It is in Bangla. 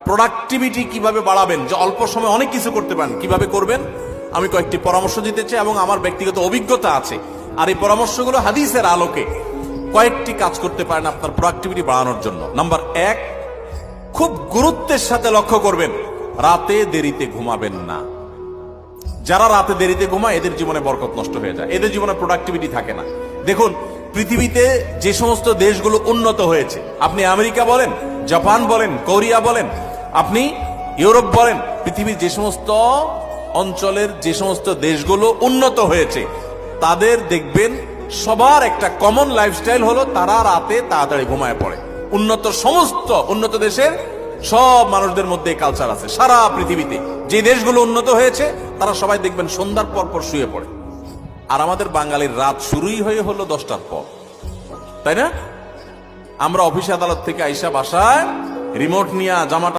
প্রোডাক্টিভিটি কিভাবে বাড়াবেন, যে অল্প সময় অনেক কিছু করতে পারেন, কিভাবে করবেন আমি কয়েকটি পরামর্শ দিতে চাই এবং আমার ব্যক্তিগত অভিজ্ঞতা আছে। আর এই পরামর্শগুলো হাদিসের আলোকে কয়েকটি কাজ করতে পারেন আপনার প্রোডাক্টিভিটি বাড়ানোর জন্য। নাম্বার 1, খুব গুরুত্বের সাথে লক্ষ্য করবেন, রাতে দেরিতে ঘুমাবেন না। যারা রাতে দেরিতে ঘুমায় এদের জীবনে বরকত নষ্ট হয়ে যায়, এদের জীবনে প্রোডাক্টিভিটি থাকে না। দেখুন, পৃথিবীতে যে সমস্ত দেশগুলো উন্নত হয়েছে, আপনি আমেরিকা বলেন, জাপান বলেন, কোরিয়া বলেন, আপনি ইউরোপ বলেন, পৃথিবীর যে সমস্ত অঞ্চলের যে সমস্ত দেশগুলো উন্নত হয়েছে, তাদের দেখবেন সবার একটা কমন লাইফস্টাইল হলো তারা রাতে তাড়াতাড়ি ঘুমায় পড়ে। সমস্ত উন্নত দেশের সব মানুষদের মধ্যে কালচার আছে। সারা পৃথিবীতে যে দেশগুলো উন্নত হয়েছে তারা সবাই দেখবেন সন্ধ্যার পর পর শুয়ে পড়ে। আর আমাদের বাঙালির রাত শুরুই হলো 10টার পর, তাই না? আমরা অফিস আদালত থেকে আইসা বাসায় রিমোট নিয়ে জামাটা